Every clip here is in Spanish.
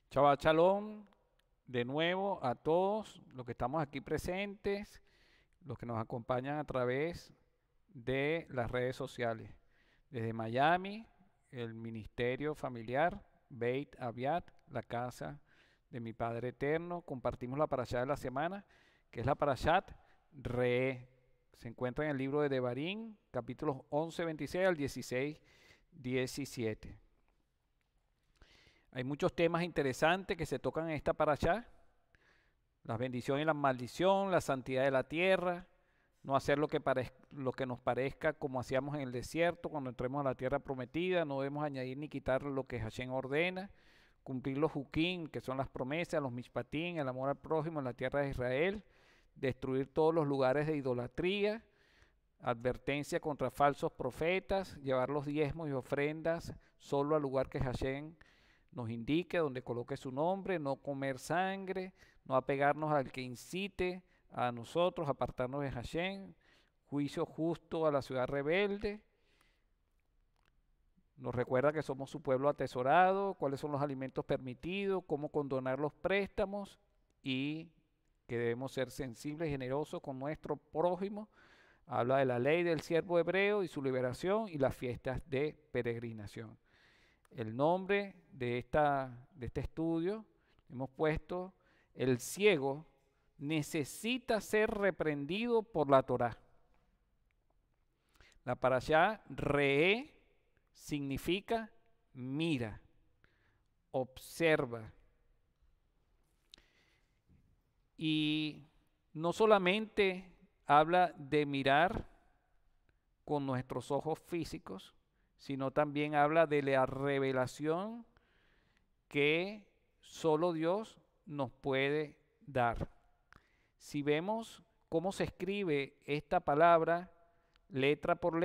Shabbat Shalom, de nuevo a todos los que estamos aquí presentes, los que nos acompañan a través de las redes sociales. Desde Miami, el Ministerio Familiar, Beit Aviat, la casa de mi Padre Eterno, compartimos la parashá de la semana, que es la parashat Re. Se encuentra en el libro de Devarim, capítulos 11, 26 al 16, 17. Hay muchos temas interesantes que se tocan en esta parashá. Las bendiciones y la maldición, la santidad de la tierra, no hacer lo que nos parezca como hacíamos en el desierto cuando entremos a la tierra prometida, no debemos añadir ni quitar lo que Hashem ordena, cumplir los hukim, que son las promesas, los mishpatim, el amor al prójimo en la tierra de Israel, destruir todos los lugares de idolatría, advertencia contra falsos profetas, llevar los diezmos y ofrendas solo al lugar que Hashem nos indique, donde coloque su nombre, no comer sangre, no apegarnos al que incite a nosotros, apartarnos de Hashem, juicio justo a la ciudad rebelde. Nos recuerda que somos su pueblo atesorado, cuáles son los alimentos permitidos, cómo condonar los préstamos y que debemos ser sensibles y generosos con nuestro prójimo. Habla de la ley del siervo hebreo y su liberación y las fiestas de peregrinación. El nombre de este estudio hemos puesto: el ciego necesita ser reprendido por la Torá. La parashá Re significa mira, observa. Y no solamente habla de mirar con nuestros ojos físicos, sino también habla de la revelación que solo Dios nos puede dar. Si vemos cómo se escribe esta palabra letra por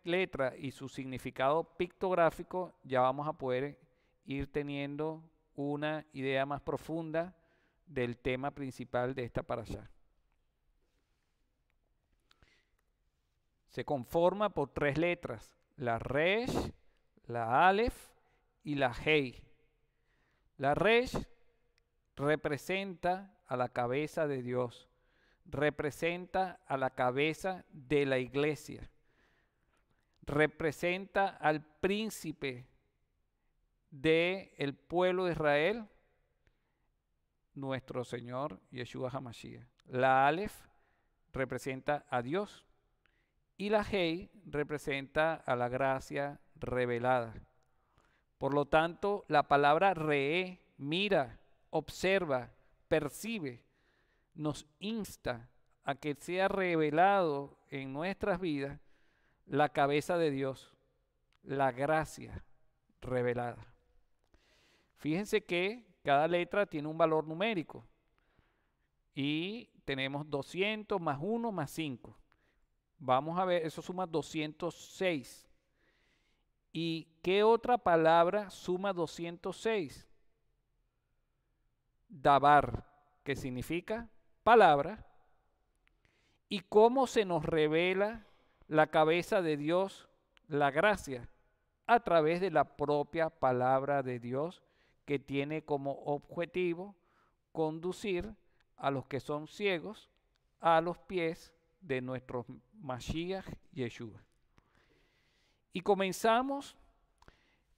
letra y su significado pictográfico, ya vamos a poder ir teniendo una idea más profunda del tema principal de esta parashá. Se conforma por tres letras: la Resh, la Aleph y la Hei. La Resh representa a la cabeza de Dios, representa a la cabeza de la iglesia, representa al príncipe del pueblo de Israel, nuestro Señor Yeshua HaMashiach. La Aleph representa a Dios y la Hei representa a la gracia revelada. Por lo tanto, la palabra Re, mira, observa, percibe, nos insta a que sea revelado en nuestras vidas la cabeza de Dios, la gracia revelada. Fíjense que cada letra tiene un valor numérico y tenemos 200 más 1 más 5. Vamos a ver, eso suma 206. ¿Y qué otra palabra suma 206? Dabar, que significa palabra. ¿Y cómo se nos revela la cabeza de Dios, la gracia? A través de la propia palabra de Dios, que tiene como objetivo conducir a los que son ciegos a los pies de nuestro Mashiach Yeshua. Y comenzamos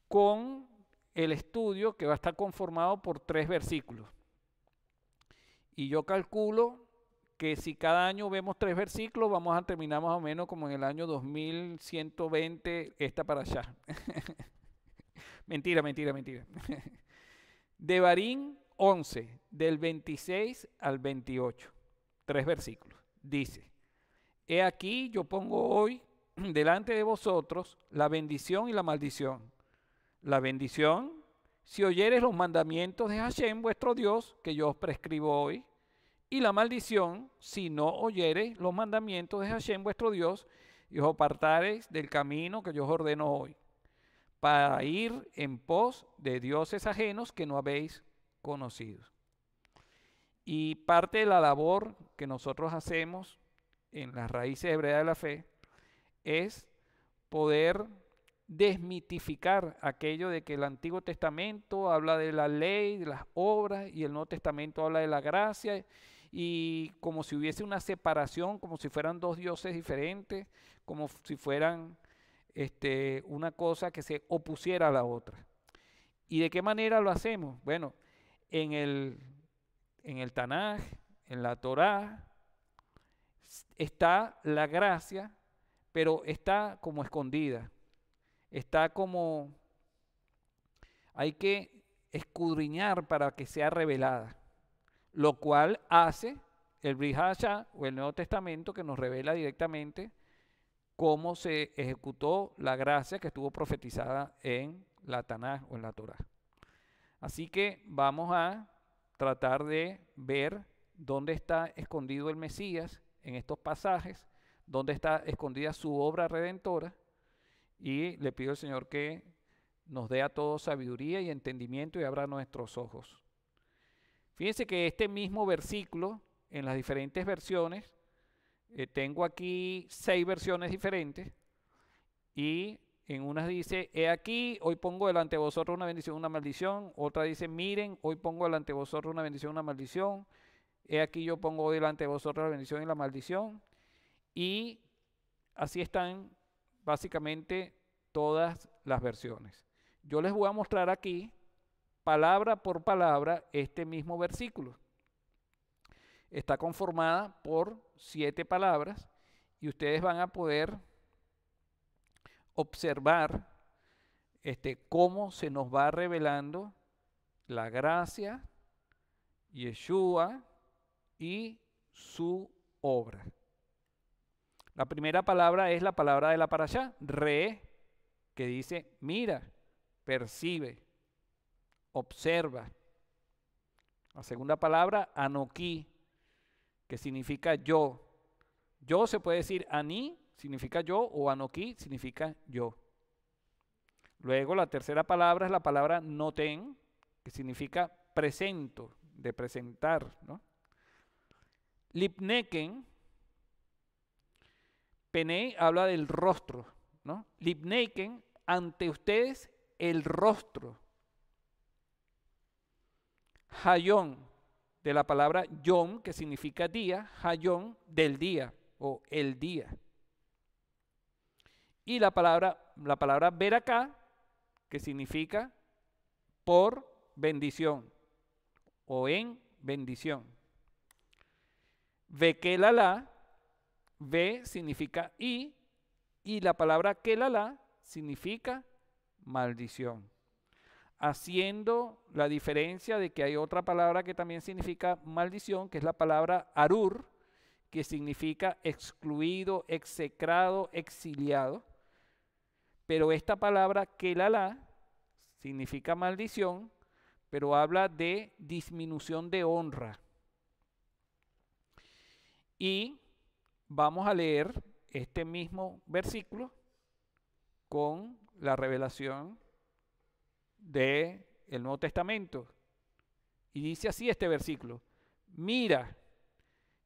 con el estudio, que va a estar conformado por 3 versículos. Y yo calculo que si cada año vemos 3 versículos, vamos a terminar más o menos como en el año 2120 esta parashá. Mentira, mentira, mentira. Devarim 11, del 26 al 28, 3 versículos. Dice: He aquí yo pongo hoy delante de vosotros la bendición y la maldición. La bendición, si oyeres los mandamientos de Hashem vuestro Dios, que yo os prescribo hoy. Y la maldición, si no oyereis los mandamientos de Hashem vuestro Dios, y os apartareis del camino que yo os ordeno hoy, para ir en pos de dioses ajenos que no habéis conocido. Y parte de la labor que nosotros hacemos en las raíces hebreas de la fe es poder desmitificar aquello de que el Antiguo Testamento habla de la ley, de las obras, y el Nuevo Testamento habla de la gracia, y como si hubiese una separación, como si fueran dos dioses diferentes, como si fueran una cosa que se opusiera a la otra. ¿Y de qué manera lo hacemos? Bueno, en el Tanaj, en la Torá, está la gracia, pero está como escondida. Está como, hay que escudriñar para que sea revelada, lo cual hace el Brit Hadashah o el Nuevo Testamento, que nos revela directamente cómo se ejecutó la gracia que estuvo profetizada en la Tanaj o en la Torá. Así que vamos a tratar de ver dónde está escondido el Mesías en estos pasajes, dónde está escondida su obra redentora, y le pido al Señor que nos dé a todos sabiduría y entendimiento y abra nuestros ojos. Fíjense que este mismo versículo, en las diferentes versiones, tengo aquí 6 versiones diferentes, y en unas dice, he aquí, hoy pongo delante de vosotros una bendición, una maldición. Otra dice, miren, hoy pongo delante de vosotros una bendición, una maldición. He aquí, yo pongo hoy delante de vosotros la bendición y la maldición. Y así están básicamente todas las versiones. Yo les voy a mostrar aquí, palabra por palabra, este mismo versículo. Está conformada por 7 palabras, y ustedes van a poder observar cómo se nos va revelando la gracia, Yeshua y su obra. La primera palabra es la palabra de la parashá, re, que dice mira, percibe, observa. La segunda palabra, anoquí, que significa yo. Yo se puede decir aní, significa yo, o anoquí significa yo. Luego la tercera palabra es la palabra noten, que significa presento, de presentar, ¿no? Lipneken, Penei habla del rostro, ¿no? Lipneken, ante ustedes el rostro. Hayón, de la palabra yom, que significa día, Hayón, del día, o el día. Y la palabra veracá, que significa por bendición, o en bendición. Vekelala, ve significa y la palabra kelala significa maldición. Haciendo la diferencia de que hay otra palabra que también significa maldición, que es la palabra arur, que significa excluido, execrado, exiliado. Pero esta palabra kelala significa maldición, pero habla de disminución de honra. Y vamos a leer este mismo versículo con la revelación del Nuevo Testamento. Y dice así este versículo: mira,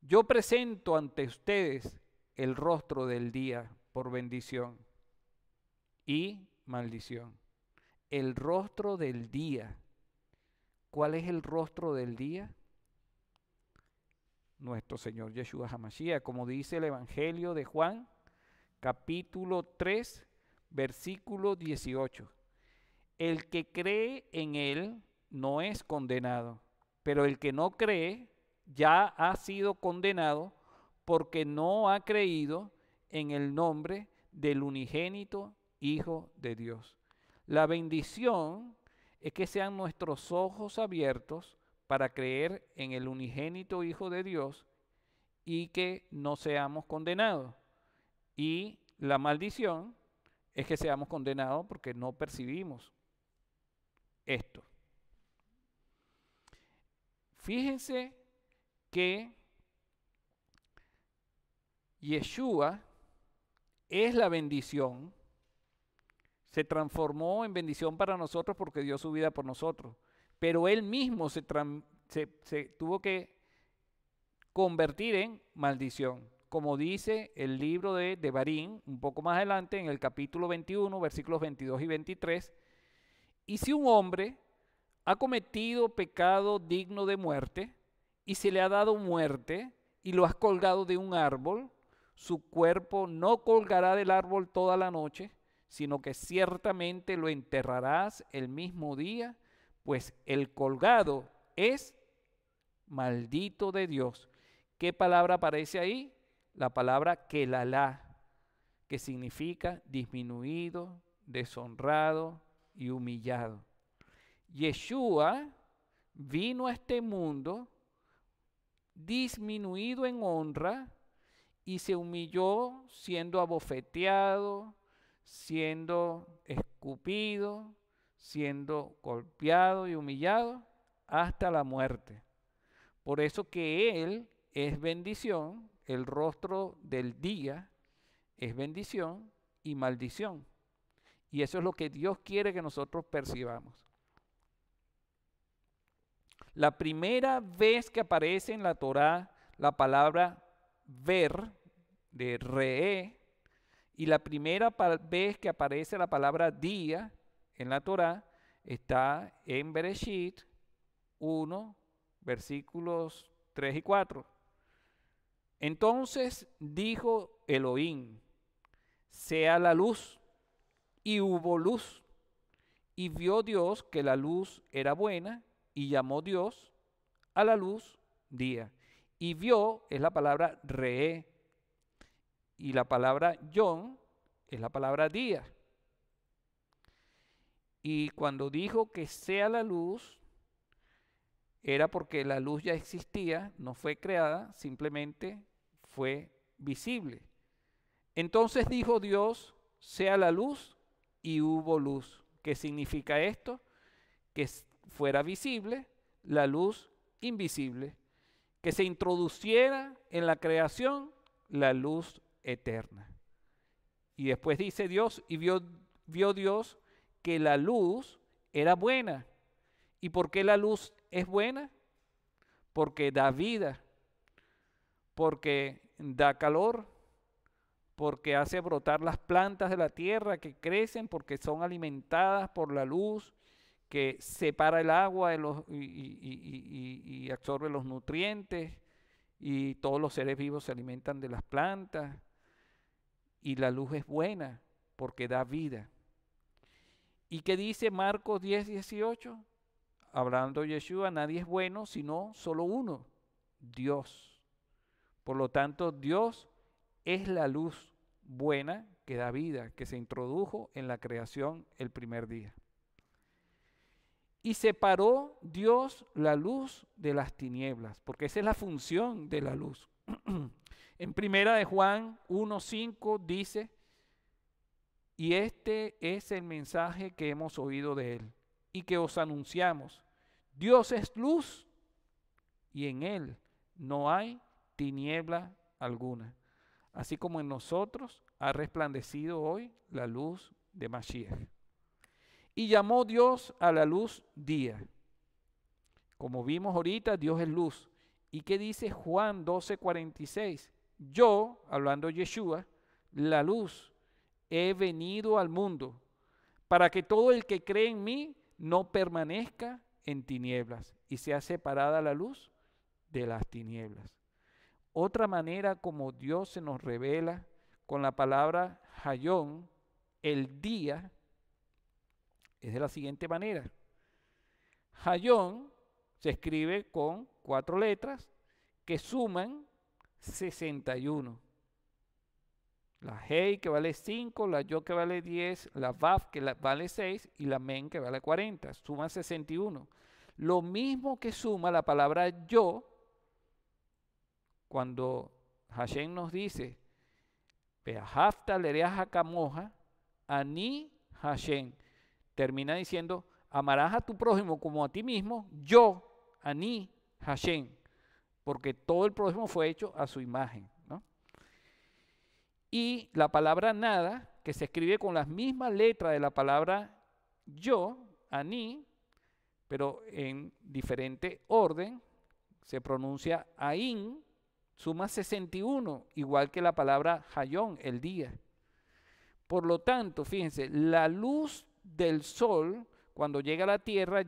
yo presento ante ustedes el rostro del día por bendición y maldición. El rostro del día. ¿Cuál es el rostro del día? Nuestro Señor Yeshua HaMashiach, como dice el Evangelio de Juan, capítulo 3, versículo 18. El que cree en Él no es condenado, pero el que no cree ya ha sido condenado porque no ha creído en el nombre del unigénito Hijo de Dios. La bendición es que sean nuestros ojos abiertos para creer en el unigénito Hijo de Dios y que no seamos condenados. Y la maldición es que seamos condenados porque no percibimos esto. Fíjense que Yeshua es la bendición, se transformó en bendición para nosotros porque dio su vida por nosotros, pero Él mismo se tuvo que convertir en maldición. como dice el libro de Devarim, un poco más adelante, en el capítulo 21, versículos 22 y 23. Y si un hombre ha cometido pecado digno de muerte, y se le ha dado muerte, y lo has colgado de un árbol, su cuerpo no colgará del árbol toda la noche, sino que ciertamente lo enterrarás el mismo día, pues el colgado es maldito de Dios. ¿Qué palabra aparece ahí? La palabra kelalá, que significa disminuido, deshonrado y humillado. Yeshua vino a este mundo disminuido en honra y se humilló siendo abofeteado, siendo escupido, siendo golpeado y humillado hasta la muerte. Por eso que Él es bendición, el rostro del día es bendición y maldición. Y eso es lo que Dios quiere que nosotros percibamos. La primera vez que aparece en la Torá la palabra ver, de re'e, y la primera vez que aparece la palabra día en la Torá está en Bereshit 1, versículos 3 y 4. Entonces dijo Elohim, sea la luz, y hubo luz. Y vio Dios que la luz era buena, y llamó Dios a la luz día. Y vio es la palabra re'e, y la palabra yom es la palabra día. Y cuando dijo que sea la luz, era porque la luz ya existía, no fue creada, simplemente fue visible. Entonces dijo Dios, sea la luz, y hubo luz. ¿Qué significa esto? Que fuera visible la luz invisible, que se introduciera en la creación la luz eterna. Y después dice Dios, y vio Dios que la luz era buena. ¿Y por qué la luz es buena? Porque da vida, porque da calor, porque hace brotar las plantas de la tierra que crecen, porque son alimentadas por la luz, que separa el agua y absorbe los nutrientes, y todos los seres vivos se alimentan de las plantas. Y la luz es buena porque da vida. ¿Y qué dice Marcos 10, 18? Hablando Yeshua, nadie es bueno sino solo uno, Dios. Por lo tanto, Dios es la luz buena que da vida, que se introdujo en la creación el primer día. Y separó Dios la luz de las tinieblas, porque esa es la función de la luz. En primera de Juan 1:5 dice, y este es el mensaje que hemos oído de él y que os anunciamos. Dios es luz y en él no hay tiniebla alguna. Así como en nosotros ha resplandecido hoy la luz de Mashiach. Y llamó Dios a la luz día. Como vimos ahorita, Dios es luz. ¿Y qué dice Juan 12:46? Yo, hablando Yeshua, la luz, he venido al mundo para que todo el que cree en mí no permanezca en tinieblas y sea separada la luz de las tinieblas. Otra manera como Dios se nos revela con la palabra Hayón, el día, es de la siguiente manera. Hayón se escribe con 4 letras que suman 61. La Hei que vale 5, la Yo que vale 10, la Vav que vale 6 y la Men que vale 40. Suman 61. Lo mismo que suma la palabra Yo cuando Hashem nos dice Be'ahavta lereach kamoja, Ani Hashem. Termina diciendo, amarás a tu prójimo como a ti mismo, yo, Ani Hashem, porque todo el prójimo fue hecho a su imagen, ¿no? Y la palabra nada, que se escribe con las mismas letras de la palabra yo, Ani, pero en diferente orden, se pronuncia Ain, suma 61, igual que la palabra Hayón, el día. Por lo tanto, fíjense, la luz del sol, cuando llega a la tierra,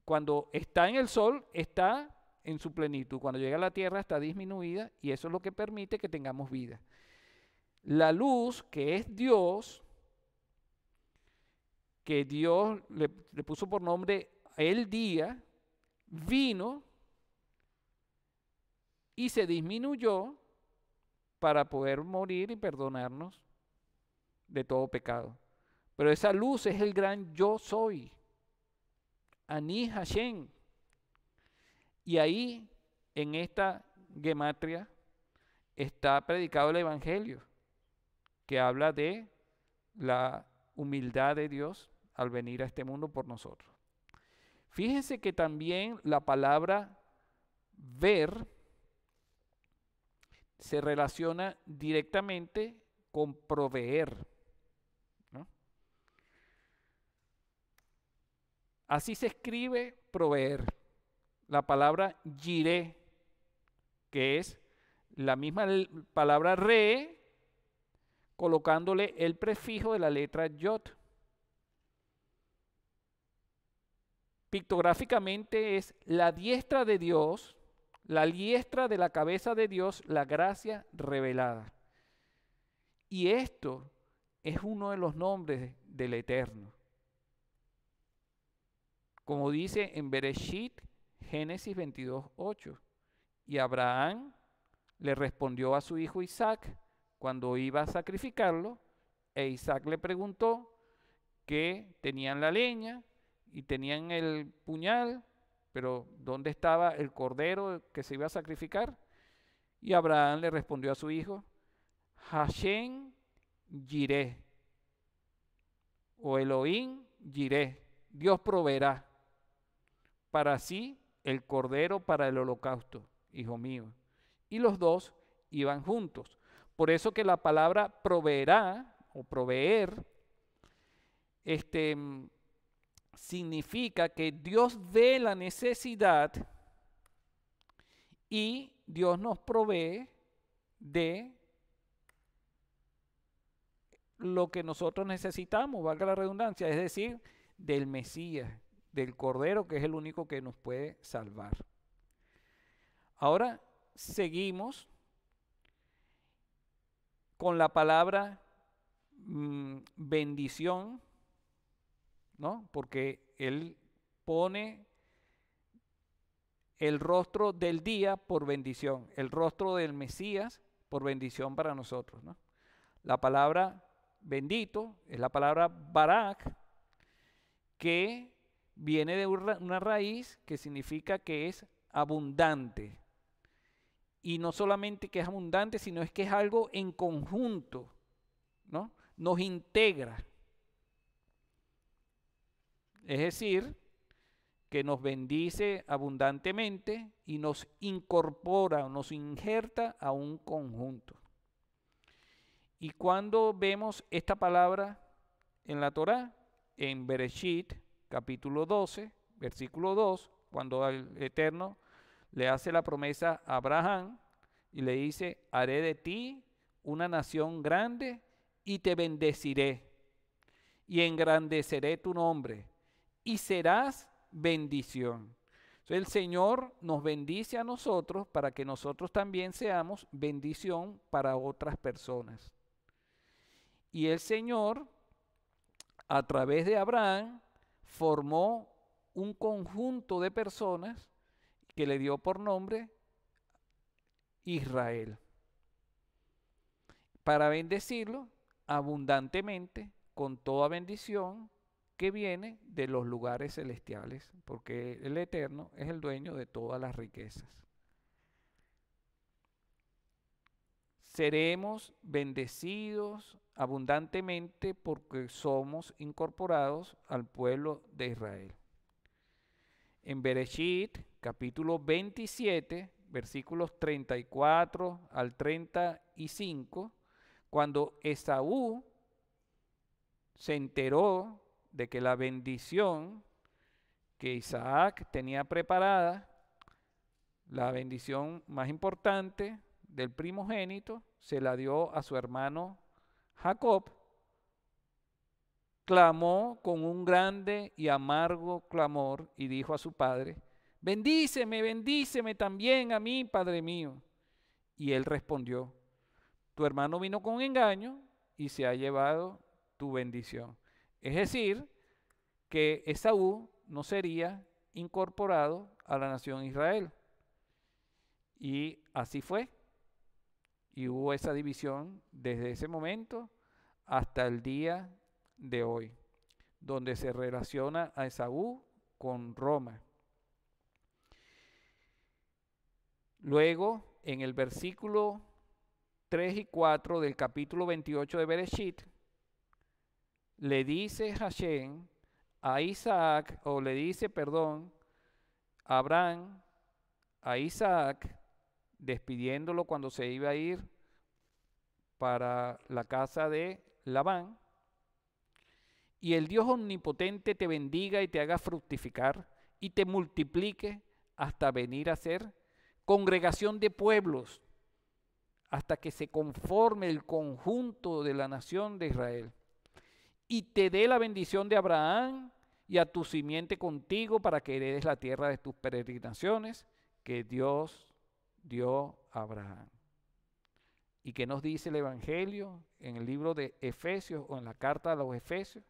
cuando está en el sol, está en su plenitud. Cuando llega a la tierra, está disminuida y eso es lo que permite que tengamos vida. La luz, que es Dios, que Dios le puso por nombre el día, vino y se disminuyó para poder morir y perdonarnos de todo pecado. Pero esa luz es el gran yo soy, Ani Hashem. Y ahí, en esta gematria, está predicado el Evangelio, que habla de la humildad de Dios al venir a este mundo por nosotros. Fíjense que también la palabra ver se relaciona directamente con proveer, ¿no? Así se escribe proveer. La palabra yiré, que es la misma palabra re, colocándole el prefijo de la letra yod. Pictográficamente es la diestra de Dios, la diestra de la cabeza de Dios, la gracia revelada. Y esto es uno de los nombres del Eterno. Como dice en Bereshit, Génesis 22:8. Y Abraham le respondió a su hijo Isaac cuando iba a sacrificarlo, e Isaac le preguntó que tenían la leña y tenían el puñal, pero ¿dónde estaba el cordero que se iba a sacrificar? Y Abraham le respondió a su hijo, Hashem Yireh, o Elohim Yireh, Dios proveerá para sí el cordero para el holocausto, hijo mío. Y los dos iban juntos. Por eso que la palabra proveerá o proveer significa que Dios ve la necesidad y Dios nos provee de lo que nosotros necesitamos, valga la redundancia, es decir, del Mesías, del Cordero, que es el único que nos puede salvar. Ahora seguimos con la palabra bendición, ¿no? Porque Él pone el rostro del día por bendición, el rostro del Mesías por bendición para nosotros, ¿no? La palabra bendito es la palabra barak, que viene de una raíz que significa que es abundante. Y no solamente que es abundante, sino es que es algo en conjunto, ¿no? Nos integra. Es decir, que nos bendice abundantemente y nos incorpora, nos injerta a un conjunto. Y cuando vemos esta palabra en la Torá, en Bereshit, capítulo 12, versículo 2, cuando el Eterno le hace la promesa a Abraham y le dice, haré de ti una nación grande y te bendeciré y engrandeceré tu nombre y serás bendición. Entonces el Señor nos bendice a nosotros para que nosotros también seamos bendición para otras personas. Y el Señor, a través de Abraham, formó un conjunto de personas que le dio por nombre Israel, para bendecirlo abundantemente con toda bendición que viene de los lugares celestiales, porque el Eterno es el dueño de todas las riquezas. Seremos bendecidos abundantemente porque somos incorporados al pueblo de Israel. En Bereshit, capítulo 27, versículos 34 al 35, cuando Esaú se enteró de que la bendición que Isaac tenía preparada La bendición más importante del primogénito se la dio a su hermano Jacob. Clamó con un grande y amargo clamor y dijo a su padre: bendíceme, bendíceme también a mí, padre mío. Y él respondió: tu hermano vino con engaño y se ha llevado tu bendición. Es decir, que Esaú no sería incorporado a la nación Israel. Y así fue. Y hubo esa división desde ese momento hasta el día de hoy, donde se relaciona a Esaú con Roma. Luego, en el versículo 3 y 4 del capítulo 28 de Bereshit, le dice Hashem a Isaac, o le dice, perdón, a Abraham, a Isaac, despidiéndolo cuando se iba a ir para la casa de Labán: y el Dios omnipotente te bendiga y te haga fructificar y te multiplique hasta venir a ser congregación de pueblos, hasta que se conforme el conjunto de la nación de Israel, y te dé la bendición de Abraham y a tu simiente contigo, para que heredes la tierra de tus peregrinaciones que Dios dio a Abraham. ¿Y qué nos dice el Evangelio en el libro de Efesios, o en la carta a los Efesios?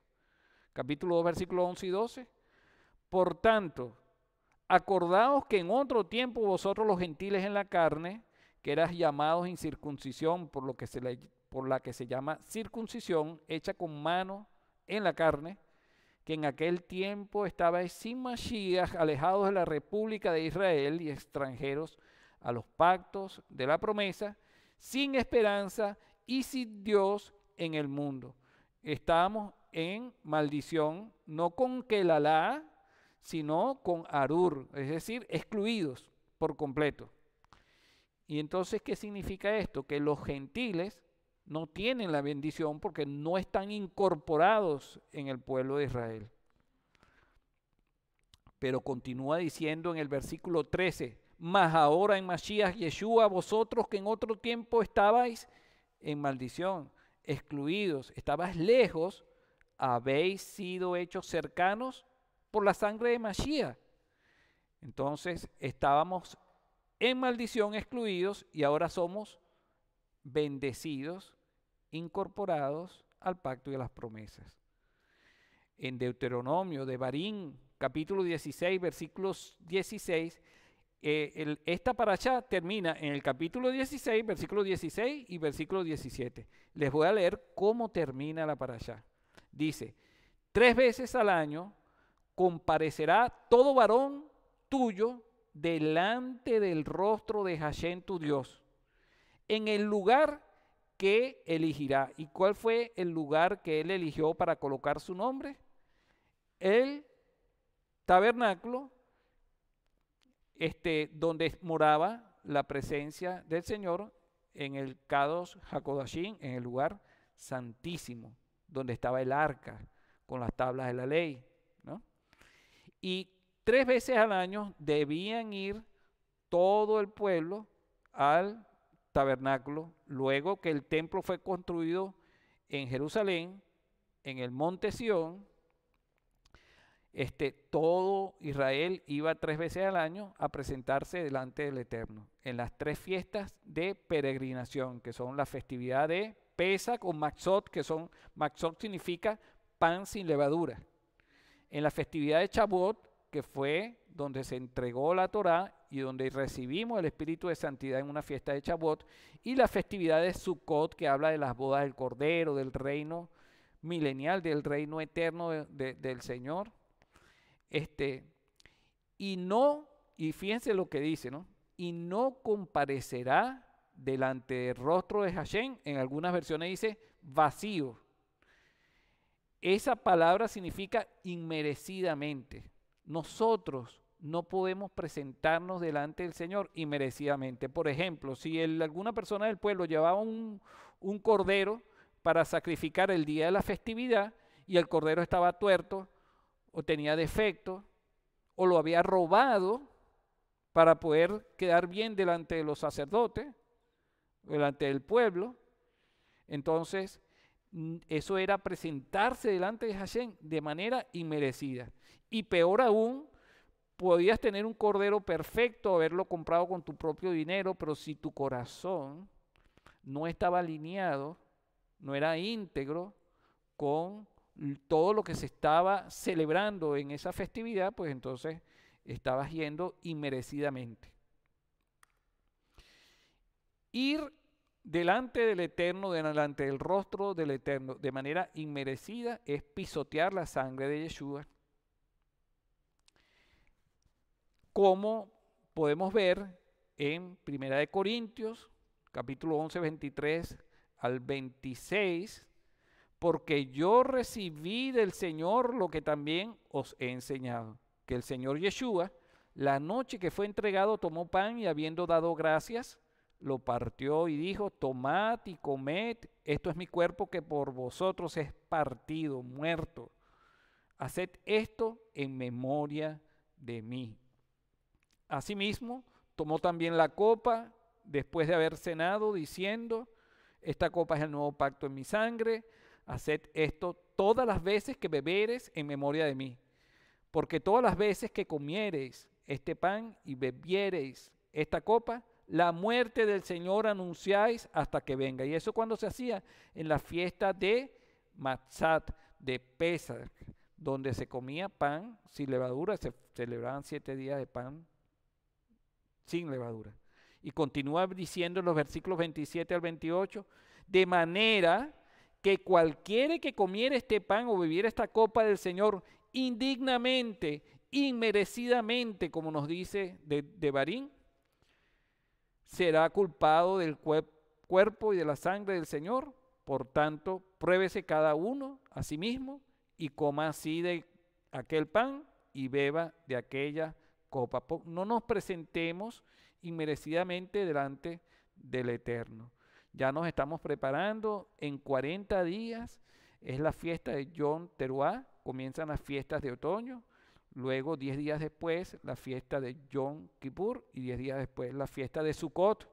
Capítulo 2, versículos 11 y 12. Por tanto, acordaos que en otro tiempo vosotros los gentiles en la carne, que eras llamados incircuncisión por la que se llama circuncisión hecha con mano en la carne, que en aquel tiempo estabais sin Mashiach, alejados de la república de Israel y extranjeros a los pactos de la promesa, sin esperanza y sin Dios en el mundo. Estábamos en maldición, no con Kelalá, sino con Arur, es decir, excluidos por completo. Y entonces, ¿qué significa esto? Que los gentiles no tienen la bendición porque no están incorporados en el pueblo de Israel. Pero continúa diciendo en el versículo 13: mas ahora en Mashiach Yeshua, vosotros que en otro tiempo estabais en maldición, excluidos, estabais lejos, habéis sido hechos cercanos por la sangre de Mashiach. Entonces estábamos en maldición, excluidos, y ahora somos bendecidos, incorporados al pacto y a las promesas. En Deuteronomio, de Barín, capítulo 16, versículos 16, esta parashá termina en el capítulo 16, versículo 16 y versículo 17. Les voy a leer cómo termina la parashá. Dice: 3 veces al año comparecerá todo varón tuyo delante del rostro de Hashem tu Dios, en el lugar que elegirá. ¿Y cuál fue el lugar que él eligió para colocar su nombre? El tabernáculo, donde moraba la presencia del Señor, en el Kadosh HaKodashim, en el lugar santísimo, donde estaba el arca con las tablas de la ley, ¿no? Y 3 veces al año debían ir todo el pueblo al tabernáculo, luego que el templo fue construido en Jerusalén, en el monte Sión. Todo Israel iba 3 veces al año a presentarse delante del Eterno en las 3 fiestas de peregrinación, que son la festividad de Pesach o Matzot, Matzot significa pan sin levadura. En la festividad de Shavuot, que fue donde se entregó la Torá y donde recibimos el Espíritu de Santidad en una fiesta de Shavuot, y la festividad de Sukkot, que habla de las bodas del Cordero, del reino milenial, del reino eterno del Señor. Y fíjense lo que dice, ¿no? Y no comparecerá delante del rostro de Hashem. En algunas versiones dice vacío. Esa palabra significa inmerecidamente. Nosotros no podemos presentarnos delante del Señor inmerecidamente. Por ejemplo, si alguna persona del pueblo llevaba un cordero para sacrificar el día de la festividad y el cordero estaba tuerto o tenía defecto o lo había robado, para poder quedar bien delante de los sacerdotes, delante del pueblo. Entonces, eso era presentarse delante de Hashem de manera inmerecida. Y peor aún, podías tener un cordero perfecto, haberlo comprado con tu propio dinero, pero si tu corazón no estaba alineado, no era íntegro con todo lo que se estaba celebrando en esa festividad, pues entonces estabas yendo inmerecidamente. Ir delante del Eterno, delante del rostro del Eterno, de manera inmerecida, es pisotear la sangre de Yeshua. Como podemos ver en 1 Corintios, capítulo 11, 23 al 26, porque yo recibí del Señor lo que también os he enseñado, que el Señor Yeshua, la noche que fue entregado, tomó pan y habiendo dado gracias, lo partió y dijo, tomad y comed, esto es mi cuerpo que por vosotros es partido, muerto. Haced esto en memoria de mí. Asimismo, tomó también la copa después de haber cenado, diciendo, esta copa es el nuevo pacto en mi sangre, haced esto todas las veces que bebereis en memoria de mí. Porque todas las veces que comiereis este pan y bebiereis esta copa, la muerte del Señor anunciáis hasta que venga. Y eso cuando se hacía en la fiesta de Matzat, de Pesach, donde se comía pan sin levadura, se celebraban 7 días de pan sin levadura. Y continúa diciendo en los versículos 27 al 28, de manera que cualquiera que comiera este pan o bebiera esta copa del Señor indignamente, inmerecidamente, como nos dice de Barín, será culpado del cuerpo y de la sangre del Señor. Por tanto, pruébese cada uno a sí mismo y coma así de aquel pan y beba de aquella copa. No nos presentemos inmerecidamente delante del Eterno. Ya nos estamos preparando. En 40 días es la fiesta de Yom Teruah. Comienzan las fiestas de otoño. Luego, 10 días después, la fiesta de Yom Kippur y 10 días después, la fiesta de Sukkot.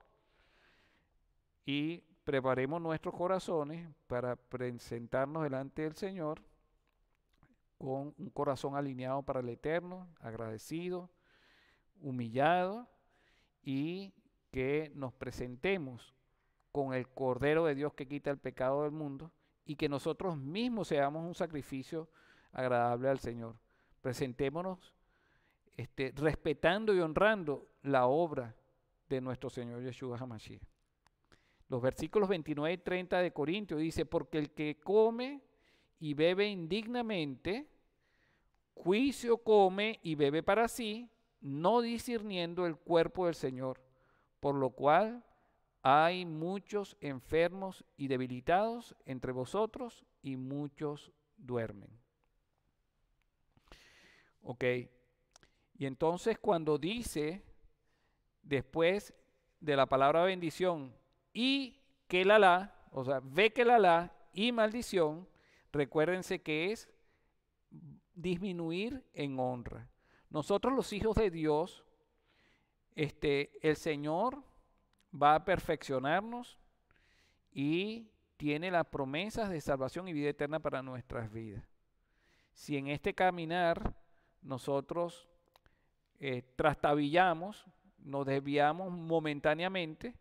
Y preparemos nuestros corazones para presentarnos delante del Señor con un corazón alineado para el Eterno, agradecido, humillado, y que nos presentemos con el Cordero de Dios que quita el pecado del mundo y que nosotros mismos seamos un sacrificio agradable al Señor. Presentémonos respetando y honrando la obra de nuestro Señor Yeshua HaMashiach. Los versículos 29 y 30 de Corintios dice, porque el que come y bebe indignamente, juicio come y bebe para sí, no discerniendo el cuerpo del Señor, por lo cual hay muchos enfermos y debilitados entre vosotros y muchos duermen. Ok, y entonces cuando dice después de la palabra bendición y que la, o sea, ve que la y maldición, recuérdense que es disminuir en honra. Nosotros los hijos de Dios, el Señor va a perfeccionarnos y tiene las promesas de salvación y vida eterna para nuestras vidas. Si en este caminar nosotros trastabillamos, nos desviamos momentáneamente,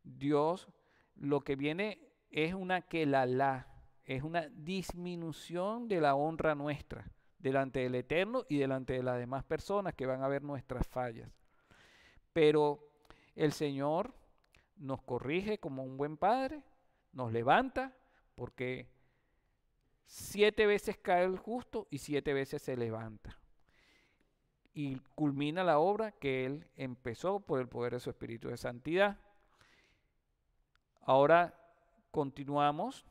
Dios lo que viene es una kelalá, es una disminución de la honra nuestra delante del Eterno y delante de las demás personas que van a ver nuestras fallas. Pero el Señor nos corrige como un buen padre, nos levanta, porque 7 veces cae el justo y 7 veces se levanta. Y culmina la obra que Él empezó por el poder de su Espíritu de Santidad. Ahora continuamos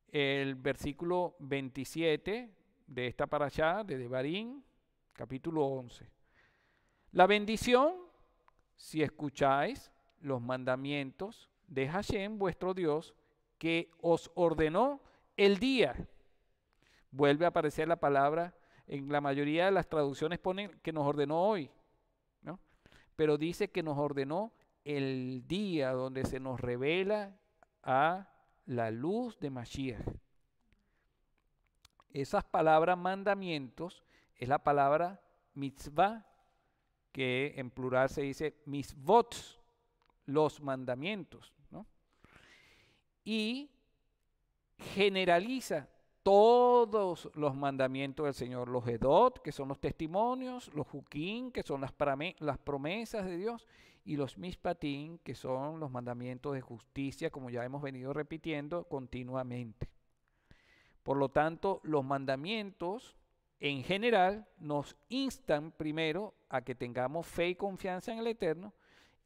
el versículo 27 de esta parashá de Devarim, capítulo 11. La bendición, si escucháis los mandamientos de Hashem, vuestro Dios, que os ordenó el día. Vuelve a aparecer la palabra, en la mayoría de las traducciones ponen que nos ordenó hoy, ¿no? pero dice que nos ordenó el día donde se nos revela a la luz de Mashiach. Esas palabras mandamientos es la palabra mitzvah, que en plural se dice mitzvot, los mandamientos, ¿no? Y generaliza todos los mandamientos del Señor, los edot, que son los testimonios, los hukim, que son las promesas de Dios, y los mishpatim, que son los mandamientos de justicia, como ya hemos venido repitiendo continuamente. Por lo tanto, los mandamientos en general nos instan primero a que tengamos fe y confianza en el Eterno,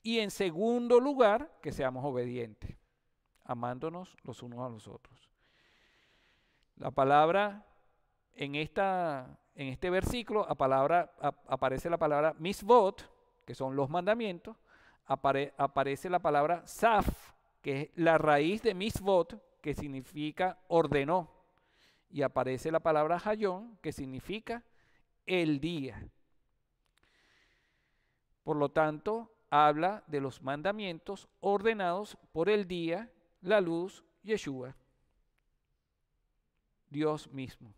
y en segundo lugar, que seamos obedientes, amándonos los unos a los otros. La palabra, en este versículo, aparece la palabra misvot, que son los mandamientos, aparece la palabra saf, que es la raíz de misvot, que significa ordenó, y aparece la palabra hayón, que significa el día. Por lo tanto, habla de los mandamientos ordenados por el día, la luz, Yeshua, Dios mismo.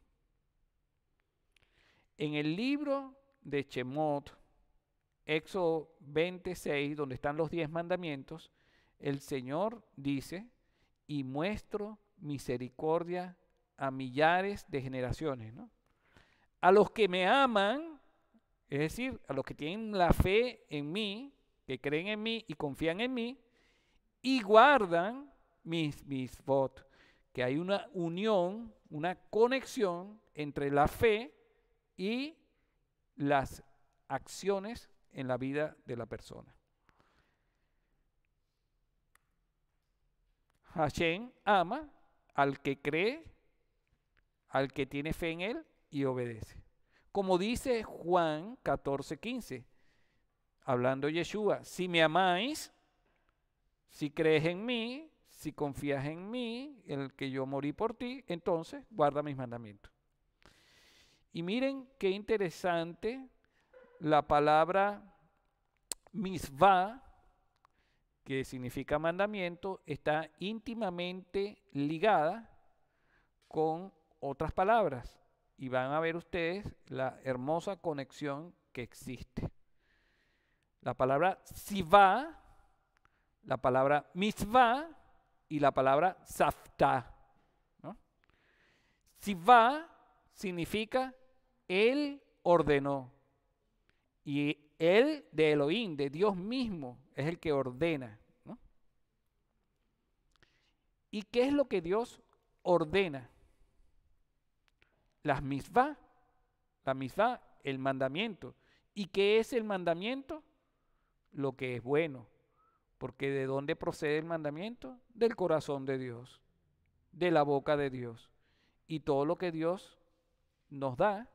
En el libro de Shemot, Éxodo 26, donde están los 10 mandamientos, el Señor dice, y muestro misericordia a millares de generaciones, ¿no? A los que me aman, es decir, a los que tienen la fe en mí, que creen en mí y confían en mí, y guardan mis votos, que hay una unión, una conexión entre la fe y las acciones en la vida de la persona. Hashem ama al que cree, al que tiene fe en él y obedece. Como dice Juan 14:15, hablando Yeshua, si me amáis, si crees en mí, si confías en mí, en el que yo morí por ti, entonces guarda mis mandamientos. Y miren qué interesante la palabra misvah, que significa mandamiento, está íntimamente ligada con otras palabras. Y van a ver ustedes la hermosa conexión que existe. La palabra sivá, la palabra mitzvah y la palabra saftá, ¿no? Sivá significa Él ordenó. Y Él de Elohim, de Dios mismo, es el que ordena, ¿no? ¿Y qué es lo que Dios ordena? Las mitzvah, la mitzvah, el mandamiento. ¿Y qué es el mandamiento? Lo que es bueno. Porque ¿de dónde procede el mandamiento? Del corazón de Dios, de la boca de Dios. Y todo lo que Dios nos da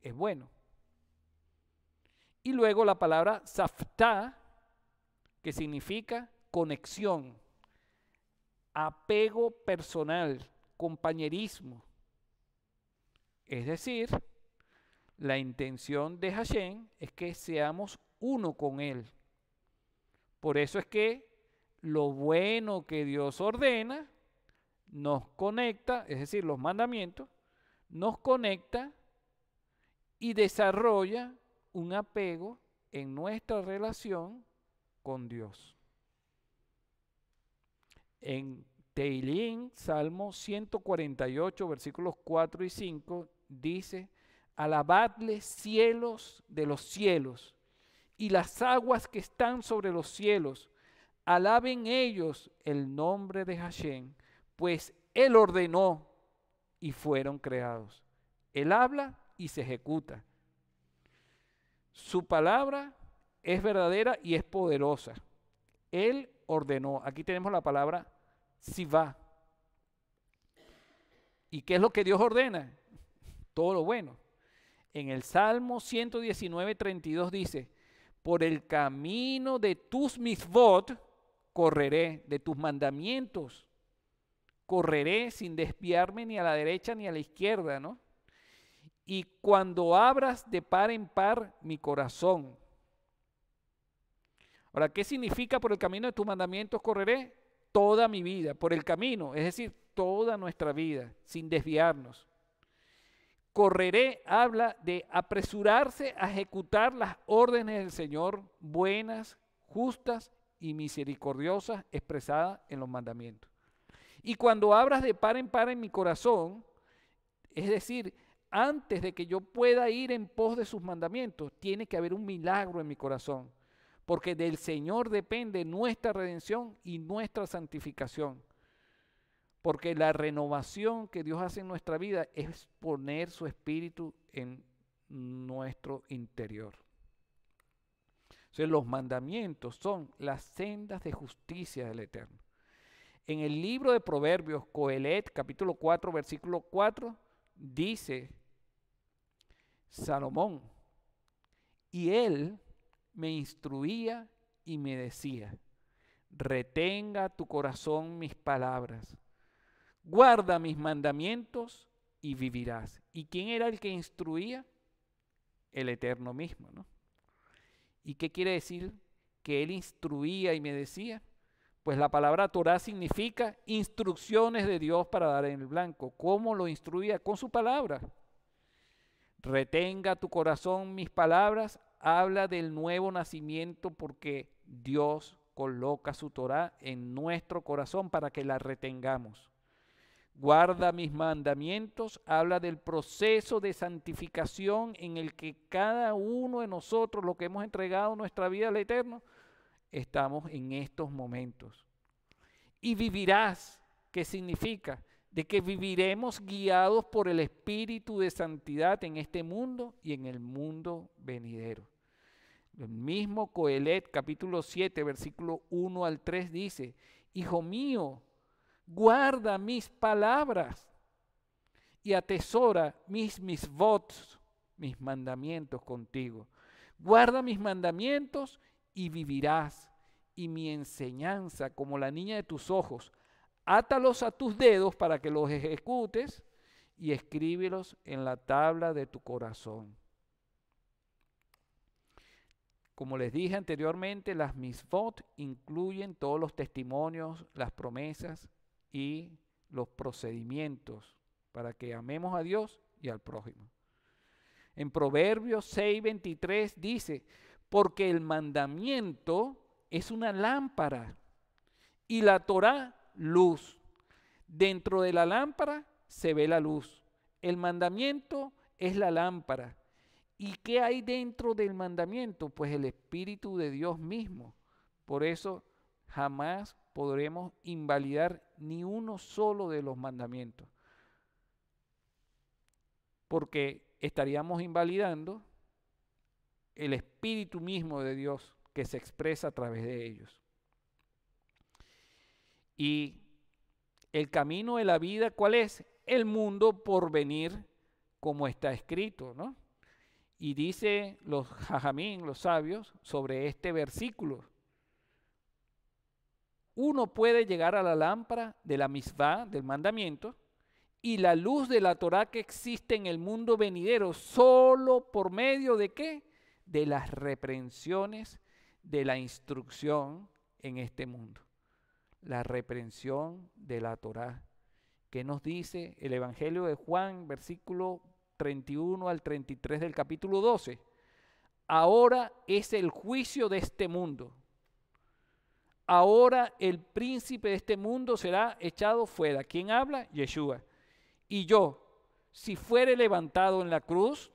es bueno. Y luego la palabra saftá, que significa conexión, apego personal, compañerismo. Es decir, la intención de Hashem es que seamos uno con Él. Por eso es que lo bueno que Dios ordena nos conecta, es decir, los mandamientos, nos conecta y desarrolla un apego en nuestra relación con Dios. En Teilín, Salmo 148, versículos 4 y 5, dice, alabadle cielos de los cielos y las aguas que están sobre los cielos, alaben ellos el nombre de Hashem, pues Él ordenó y fueron creados. Él habla y se ejecuta. Su palabra es verdadera y es poderosa. Él ordenó. Aquí tenemos la palabra sivá. ¿Y qué es lo que Dios ordena? Todo lo bueno. En el Salmo 119:32 dice, por el camino de tus mitzvot correré, de tus mandamientos correré sin desviarme ni a la derecha ni a la izquierda, ¿no? Y cuando abras de par en par mi corazón, Ahora, ¿qué significa por el camino de tus mandamientos correré? Toda mi vida, por el camino, es decir, toda nuestra vida, sin desviarnos. Correré habla de apresurarse a ejecutar las órdenes del Señor, buenas, justas y misericordiosas, expresadas en los mandamientos. Y cuando abras de par en mi corazón, es decir, antes de que yo pueda ir en pos de sus mandamientos, tiene que haber un milagro en mi corazón, porque del Señor depende nuestra redención y nuestra santificación. Porque la renovación que Dios hace en nuestra vida es poner su espíritu en nuestro interior. Entonces, los mandamientos son las sendas de justicia del Eterno. En el libro de Proverbios, Coelet, capítulo 4, versículo 4, dice Salomón, y él me instruía y me decía, retenga tu corazón mis palabras, guarda mis mandamientos y vivirás. ¿Y quién era el que instruía? El Eterno mismo, ¿no? ¿Y qué quiere decir que él instruía y me decía? Pues la palabra Torah significa instrucciones de Dios para dar en el blanco. ¿Cómo lo instruía? Con su palabra. Retenga tu corazón mis palabras, habla del nuevo nacimiento porque Dios coloca su Torah en nuestro corazón para que la retengamos. Guarda mis mandamientos, habla del proceso de santificación en el que cada uno de nosotros, lo que hemos entregado nuestra vida al Eterno, estamos en estos momentos. Y vivirás, ¿qué significa? De que viviremos guiados por el Espíritu de santidad en este mundo y en el mundo venidero. El mismo Coelet, capítulo 7, versículo 1 al 3 dice, Hijo mío, guarda mis palabras y atesora mis votos, mis mandamientos contigo. Guarda mis mandamientos y vivirás, y mi enseñanza como la niña de tus ojos. Átalos a tus dedos para que los ejecutes y escríbelos en la tabla de tu corazón. Como les dije anteriormente, las misvot incluyen todos los testimonios, las promesas y los procedimientos para que amemos a Dios y al prójimo. En Proverbios 6:23 dice, porque el mandamiento es una lámpara y la Torá luz. Dentro de la lámpara se ve la luz. El mandamiento es la lámpara. ¿Y qué hay dentro del mandamiento? Pues el Espíritu de Dios mismo. Por eso jamás podremos invalidar ni uno solo de los mandamientos. Porque estaríamos invalidando el Espíritu mismo de Dios que se expresa a través de ellos. Y el camino de la vida, ¿cuál es? El mundo por venir, como está escrito, ¿no? Y dice los jajamín, los sabios, sobre este versículo. Uno puede llegar a la lámpara de la misvá, del mandamiento, y la luz de la Torá que existe en el mundo venidero, solo por medio de ¿qué? De las reprensiones de la instrucción en este mundo. La reprensión de la Torá. ¿Qué nos dice el Evangelio de Juan, versículo 31 al 33 del capítulo 12? Ahora es el juicio de este mundo. Ahora el príncipe de este mundo será echado fuera. ¿Quién habla? Yeshua. Y yo, si fuere levantado en la cruz,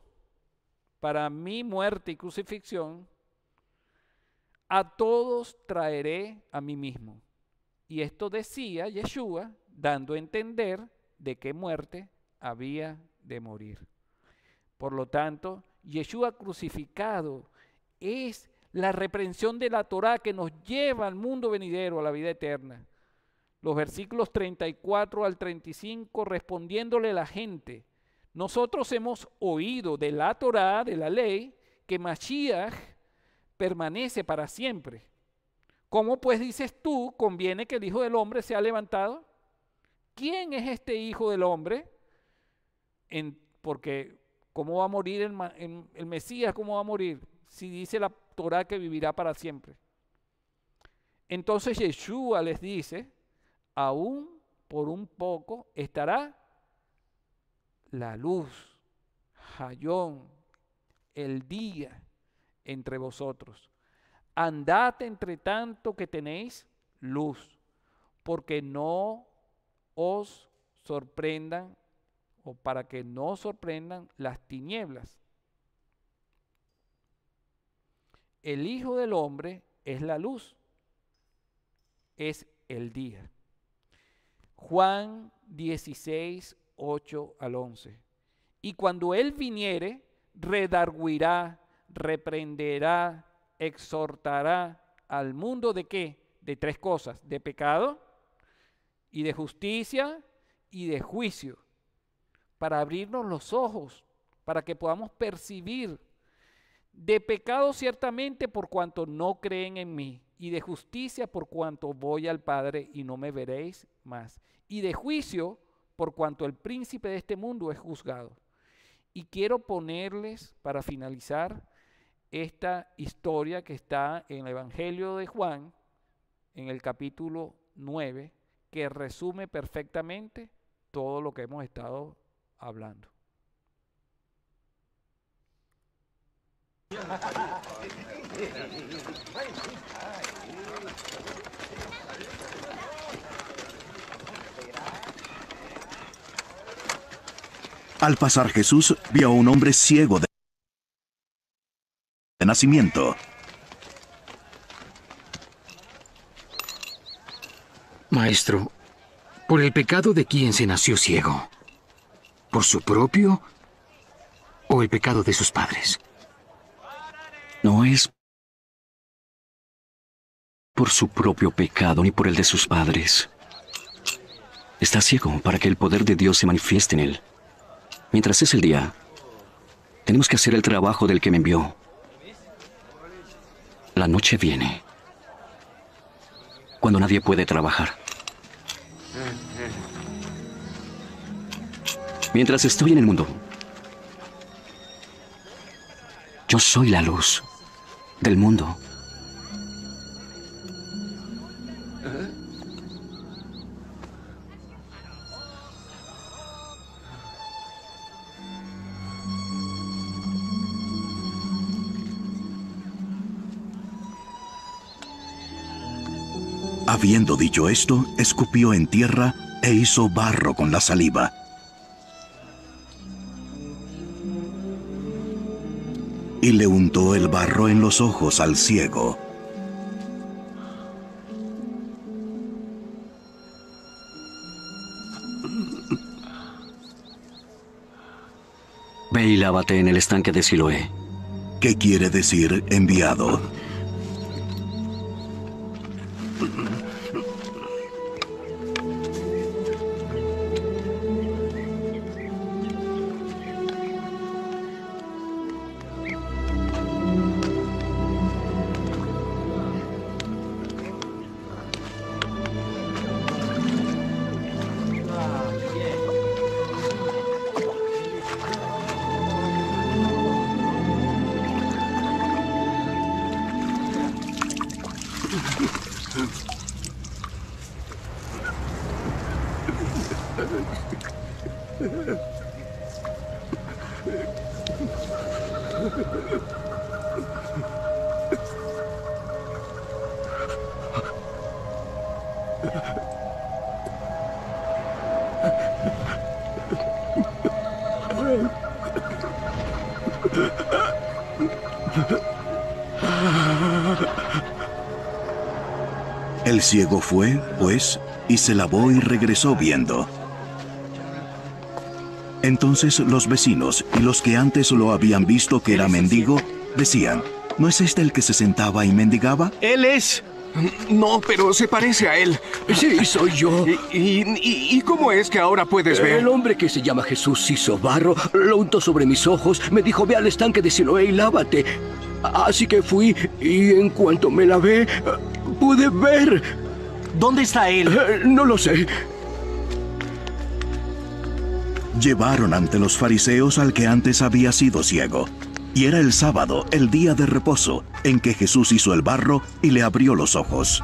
para mi muerte y crucifixión, a todos traeré a mí mismo. Y esto decía Yeshua, dando a entender de qué muerte había de morir. Por lo tanto, Yeshua crucificado es la reprensión de la Torá que nos lleva al mundo venidero, a la vida eterna. Los versículos 34 al 35 respondiéndole a la gente, nosotros hemos oído de la Torá, de la ley, que Mashiach permanece para siempre. ¿Cómo pues dices tú, conviene que el Hijo del Hombre sea levantado? ¿Quién es este Hijo del Hombre? Porque ¿cómo va a morir el Mesías? ¿Cómo va a morir? Si dice la Torá que vivirá para siempre. Entonces Yeshua les dice, aún por un poco estará la luz, Hayón, el día entre vosotros. Andad entre tanto que tenéis luz, porque no os sorprendan, o para que no os sorprendan las tinieblas. El Hijo del Hombre es la luz, es el día. Juan 16, 8 al 11. Y cuando Él viniere, redarguirá, reprenderá, exhortará al mundo ¿de qué? De tres cosas: de pecado y de justicia y de juicio, para abrirnos los ojos, para que podamos percibir. De pecado ciertamente por cuanto no creen en mí, y de justicia por cuanto voy al Padre y no me veréis más, y de juicio por cuanto el príncipe de este mundo es juzgado. Y quiero ponerles, para finalizar, esta historia que está en el Evangelio de Juan, en el capítulo 9, que resume perfectamente todo lo que hemos estado hablando. Al pasar Jesús vio a un hombre ciego de nacimiento. Maestro, ¿por el pecado de quién se nació ciego? ¿Por su propio o el pecado de sus padres? No es por su propio pecado ni por el de sus padres. Está ciego para que el poder de Dios se manifieste en él. Mientras es el día, tenemos que hacer el trabajo del que me envió. La noche viene, cuando nadie puede trabajar. Mientras estoy en el mundo, yo soy la luz del mundo. Habiendo dicho esto, escupió en tierra e hizo barro con la saliva. Y le untó el barro en los ojos al ciego. Ve y lávate en el estanque de Siloé. ¿Qué quiere decir enviado? El ciego fue, pues, y se lavó y regresó viendo. Entonces los vecinos y los que antes lo habían visto que era mendigo, decían, ¿no es este el que se sentaba y mendigaba? Él es. No, pero se parece a él. Sí, soy yo. ¿Y cómo es que ahora puedes ver? El hombre que se llama Jesús hizo barro, lo untó sobre mis ojos, me dijo, ve al estanque de Siloé y lávate. Así que fui y en cuanto me lavé, pude ver. ¿Dónde está él? No lo sé. Llevaron ante los fariseos al que antes había sido ciego. Y era el sábado, el día de reposo, en que Jesús hizo el barro y le abrió los ojos.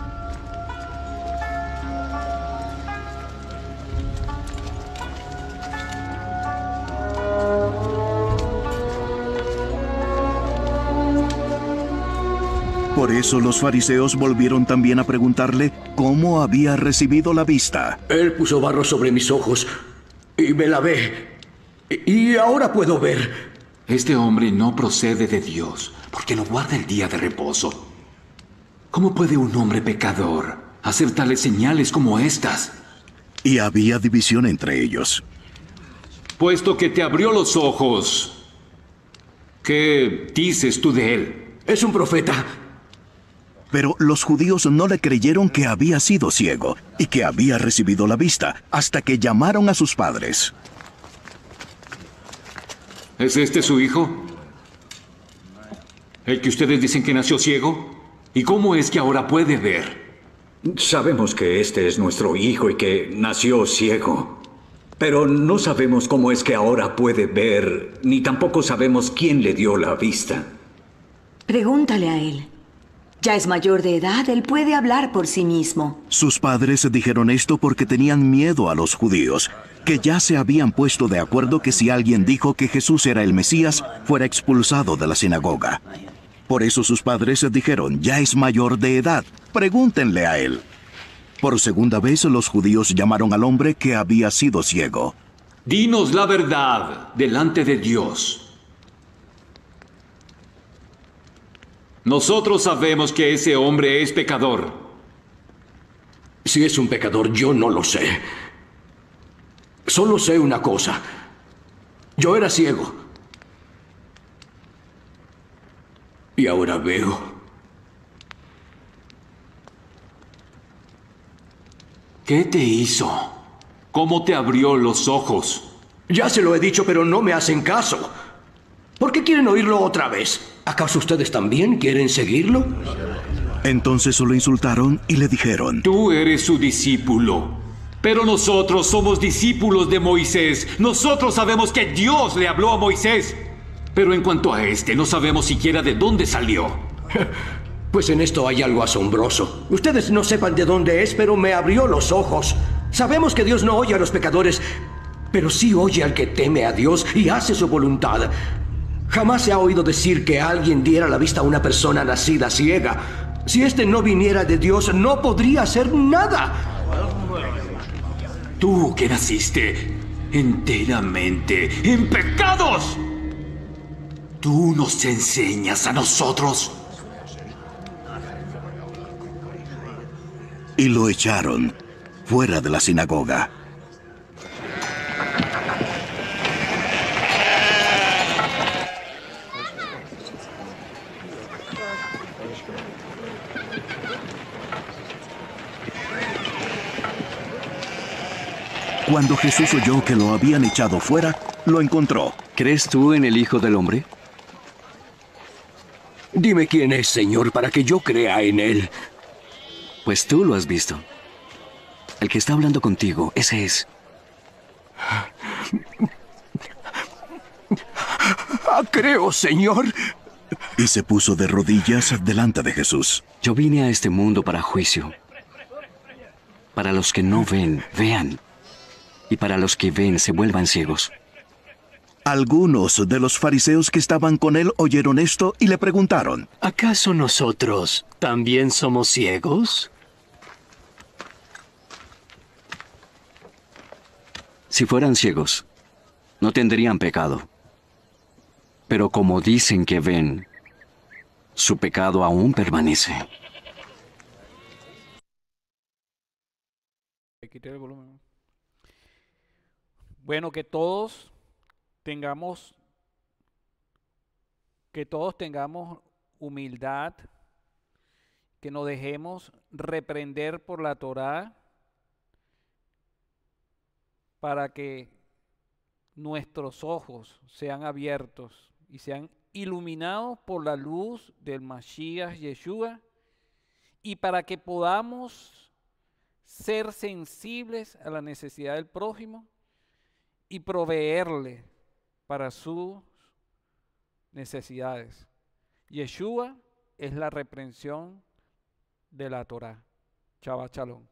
Por eso los fariseos volvieron también a preguntarle cómo había recibido la vista. Él puso barro sobre mis ojos y me lavé. Y ahora puedo ver. Este hombre no procede de Dios, porque no guarda el día de reposo. ¿Cómo puede un hombre pecador hacer tales señales como estas? Y había división entre ellos. Puesto que te abrió los ojos, ¿qué dices tú de él? Es un profeta. Pero los judíos no le creyeron que había sido ciego y que había recibido la vista, hasta que llamaron a sus padres. ¿Es este su hijo? ¿El que ustedes dicen que nació ciego? ¿Y cómo es que ahora puede ver? Sabemos que este es nuestro hijo y que nació ciego. Pero no sabemos cómo es que ahora puede ver, ni tampoco sabemos quién le dio la vista. Pregúntale a él. Ya es mayor de edad, él puede hablar por sí mismo. Sus padres dijeron esto porque tenían miedo a los judíos, que ya se habían puesto de acuerdo que si alguien dijo que Jesús era el Mesías, fuera expulsado de la sinagoga. Por eso sus padres dijeron, ya es mayor de edad, pregúntenle a él. Por segunda vez los judíos llamaron al hombre que había sido ciego. Dinos la verdad delante de Dios. Nosotros sabemos que ese hombre es pecador. Si es un pecador, yo no lo sé. Solo sé una cosa. Yo era ciego. Y ahora veo. ¿Qué te hizo? ¿Cómo te abrió los ojos? Ya se lo he dicho, pero no me hacen caso. ¿Por qué quieren oírlo otra vez? ¿Acaso ustedes también quieren seguirlo? Entonces lo insultaron y le dijeron, Tú eres su discípulo, pero nosotros somos discípulos de Moisés. Nosotros sabemos que Dios le habló a Moisés. Pero en cuanto a este, no sabemos siquiera de dónde salió. Pues en esto hay algo asombroso. Ustedes no sepan de dónde es, pero me abrió los ojos. Sabemos que Dios no oye a los pecadores, pero sí oye al que teme a Dios y hace su voluntad. Jamás se ha oído decir que alguien diera la vista a una persona nacida ciega. Si éste no viniera de Dios, no podría hacer nada. Tú que naciste enteramente en pecados, tú nos enseñas a nosotros. y lo echaron fuera de la sinagoga. Cuando Jesús oyó que lo habían echado fuera, lo encontró. ¿Crees tú en el Hijo del Hombre? Dime quién es, Señor, para que yo crea en él. Pues tú lo has visto. El que está hablando contigo, ese es. Creo, Señor. Y se puso de rodillas delante de Jesús. Yo vine a este mundo para juicio. Para los que no ven, vean. Y para los que ven, se vuelvan ciegos. Algunos de los fariseos que estaban con él oyeron esto y le preguntaron: ¿Acaso nosotros también somos ciegos? Si fueran ciegos, no tendrían pecado. Pero como dicen que ven, su pecado aún permanece. Quité el volumen. Bueno, que todos tengamos humildad, que nos dejemos reprender por la Torá para que nuestros ojos sean abiertos y sean iluminados por la luz del Mashiach Yeshua, y para que podamos ser sensibles a la necesidad del prójimo y proveerle para sus necesidades. Yeshua es la reprensión de la Torá. Shabbat Shalom.